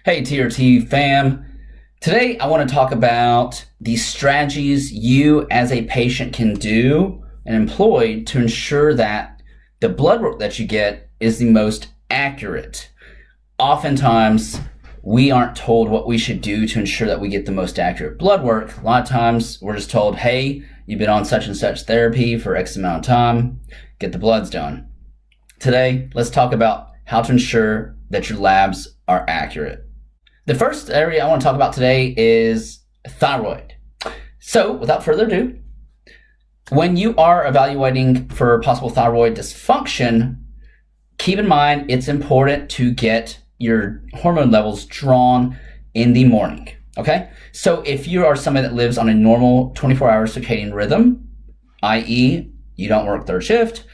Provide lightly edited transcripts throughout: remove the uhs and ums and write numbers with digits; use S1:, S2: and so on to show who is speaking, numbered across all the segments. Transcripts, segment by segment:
S1: Hey TRT fam, today I want to talk about the strategies you as a patient can do and employ to ensure that the blood work that you get is the most accurate. Oftentimes, we aren't told what we should do to ensure that we get the most accurate blood work. A lot of times we're just told, hey, you've been on such and such therapy for X amount of time, get the bloods done. Today, let's talk about how to ensure that your labs are accurate. The first area I want to talk about today is thyroid. So, without further ado, when you are evaluating for possible thyroid dysfunction, keep in mind it's important to get your hormone levels drawn in the morning, okay? So if you are somebody that lives on a normal 24-hour circadian rhythm, i.e. you don't work third shift,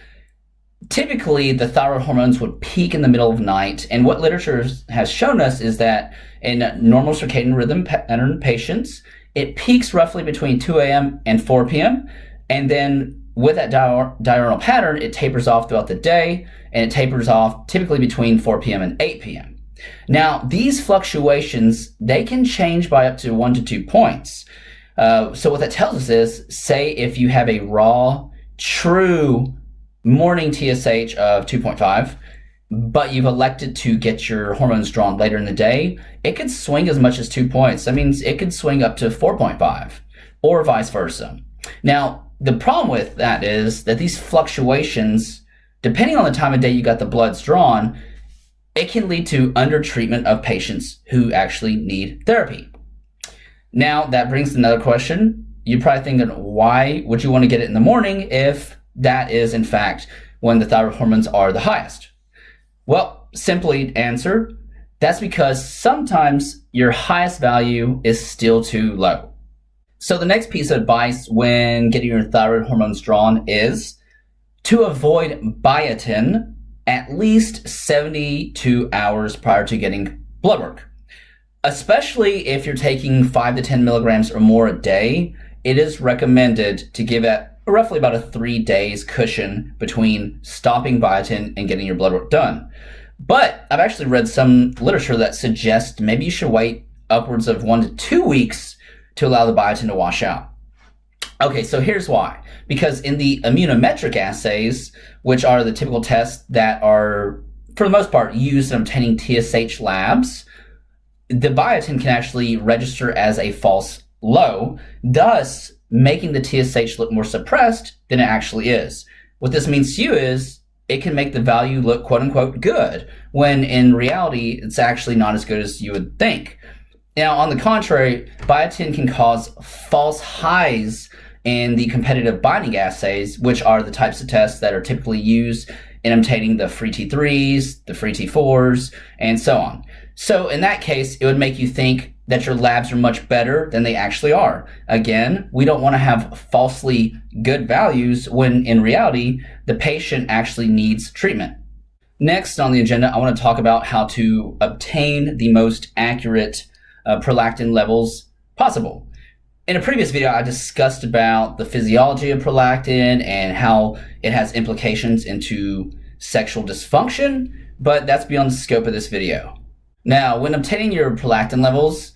S1: typically the thyroid hormones would peak in the middle of the night. And what literature has shown us is that in normal circadian rhythm pattern patients, it peaks roughly between 2 a.m. and 4 p.m. And then with that diurnal pattern, it tapers off throughout the day, and it tapers off typically between 4 p.m. and 8 p.m. Now, these fluctuations, they can change by up to 1 to 2 points. So what that tells us is, say if you have a raw, true morning TSH of 2.5, but you've elected to get your hormones drawn later in the day, it could swing as much as 2 points. That means it could swing up to 4.5 or vice versa. Now, the problem with that is that these fluctuations, depending on the time of day you got the bloods drawn, it can lead to undertreatment of patients who actually need therapy. Now, that brings another question. You're probably thinking, why would you want to get it in the morning if that is, in fact, when the thyroid hormones are the highest? Well, simply answer, that's because sometimes your highest value is still too low. So the next piece of advice when getting your thyroid hormones drawn is to avoid biotin at least 72 hours prior to getting blood work. Especially if you're taking 5 to 10 milligrams or more a day, it is recommended to give it roughly about a 3 days cushion between stopping biotin and getting your blood work done. But I've actually read some literature that suggests maybe you should wait upwards of 1 to 2 weeks to allow the biotin to wash out. Okay, so here's why. Because in the immunometric assays, which are the typical tests that are, for the most part, used in obtaining TSH labs, the biotin can actually register as a false low, thus making the TSH look more suppressed than it actually is. What this means to you is it can make the value look quote unquote good, when in reality, it's actually not as good as you would think. Now, on the contrary, biotin can cause false highs in the competitive binding assays, which are the types of tests that are typically used in obtaining the free T3s, the free T4s, and so on. So in that case, it would make you think that your labs are much better than they actually are. Again, we don't want to have falsely good values when in reality, the patient actually needs treatment. Next on the agenda, I want to talk about how to obtain the most accurate prolactin levels possible. In a previous video, I discussed about the physiology of prolactin and how it has implications into sexual dysfunction, but that's beyond the scope of this video. Now, when obtaining your prolactin levels,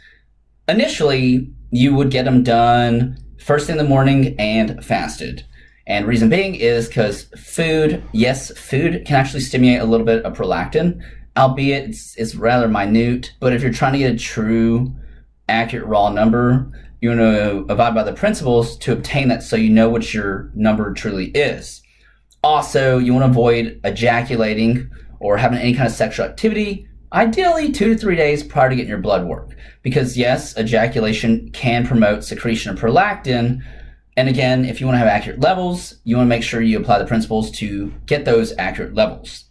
S1: initially, you would get them done first thing in the morning and fasted. And reason being is because food can actually stimulate a little bit of prolactin, albeit it's rather minute. But if you're trying to get a true, accurate raw number, you want to abide by the principles to obtain that so you know what your number truly is. Also, you want to avoid ejaculating or having any kind of sexual activity, ideally 2 to 3 days prior to getting your blood work. Because yes, ejaculation can promote secretion of prolactin. And again, if you want to have accurate levels, you want to make sure you apply the principles to get those accurate levels.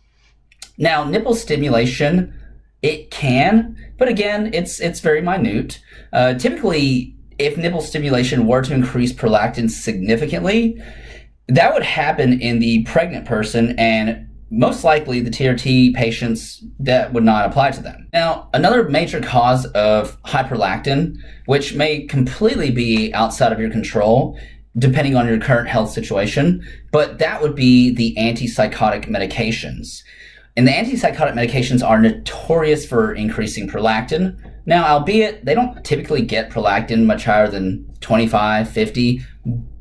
S1: Now, nipple stimulation, it can, but again, it's very minute. Typically, if nipple stimulation were to increase prolactin significantly, that would happen in the pregnant person, and most likely the TRT patients, that would not apply to them. Now, another major cause of high prolactin, which may completely be outside of your control, depending on your current health situation, but that would be the antipsychotic medications. And the antipsychotic medications are notorious for increasing prolactin. Now, albeit they don't typically get prolactin much higher than 25, 50,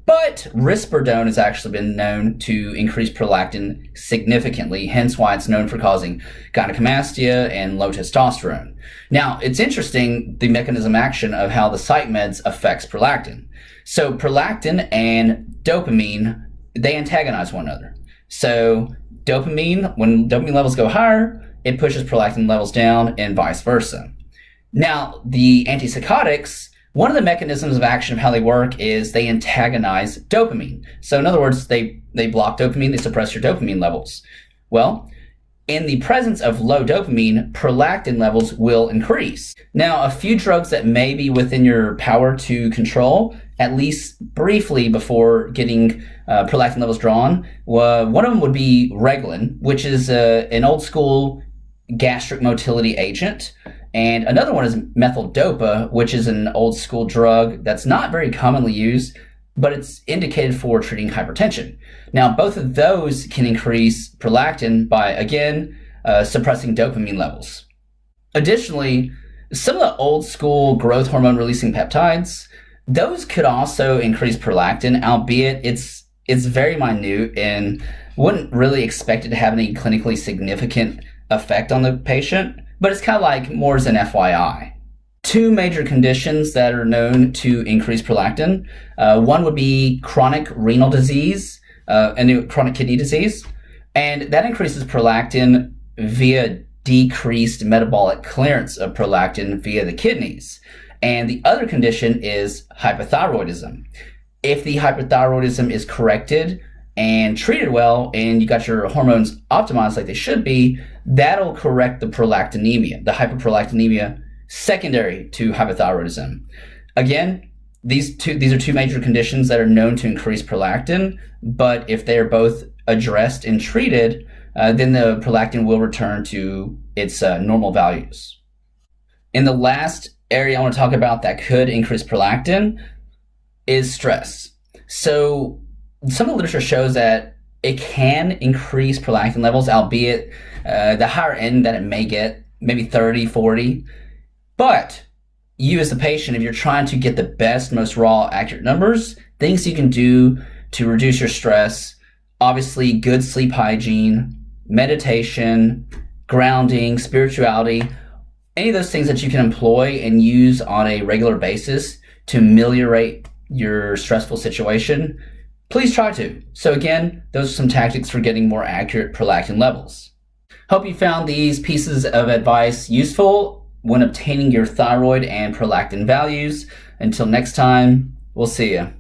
S1: but risperidone has actually been known to increase prolactin significantly, hence why it's known for causing gynecomastia and low testosterone. Now, it's interesting, the mechanism action of how the psych meds affects prolactin. So prolactin and dopamine, they antagonize one another. So dopamine, when dopamine levels go higher, it pushes prolactin levels down and vice versa. Now, the antipsychotics, one of the mechanisms of action of how they work is they antagonize dopamine. So in other words, they block dopamine, they suppress your dopamine levels. Well, in the presence of low dopamine, prolactin levels will increase. Now, a few drugs that may be within your power to control, at least briefly before getting prolactin levels drawn, one of them would be Reglan, which is an old school gastric motility agent. And another one is methyl-dopa, which is an old school drug that's not very commonly used, but it's indicated for treating hypertension. Now, both of those can increase prolactin by, again, suppressing dopamine levels. Additionally, some of the old school growth hormone releasing peptides, those could also increase prolactin, albeit it's very minute and wouldn't really expect it to have any clinically significant effect on the patient. But it's kind of like more as an FYI. Two major conditions that are known to increase prolactin. One would be chronic renal disease and chronic kidney disease. And that increases prolactin via decreased metabolic clearance of prolactin via the kidneys. And the other condition is hypothyroidism. If the hypothyroidism is corrected and treated well, and you got your hormones optimized like they should be, that'll correct the prolactinemia, the hyperprolactinemia secondary to hypothyroidism. Again, these are two major conditions that are known to increase prolactin, but if they are both addressed and treated, then the prolactin will return to its normal values. In the last area I want to talk about that could increase prolactin is stress. So some of the literature shows that it can increase prolactin levels, albeit the higher end that it may get, maybe 30, 40. But you as the patient, if you're trying to get the best, most raw, accurate numbers, things you can do to reduce your stress, obviously good sleep hygiene, meditation, grounding, spirituality, any of those things that you can employ and use on a regular basis to ameliorate your stressful situation, please try to. So again, those are some tactics for getting more accurate prolactin levels. Hope you found these pieces of advice useful when obtaining your thyroid and prolactin values. Until next time, we'll see you.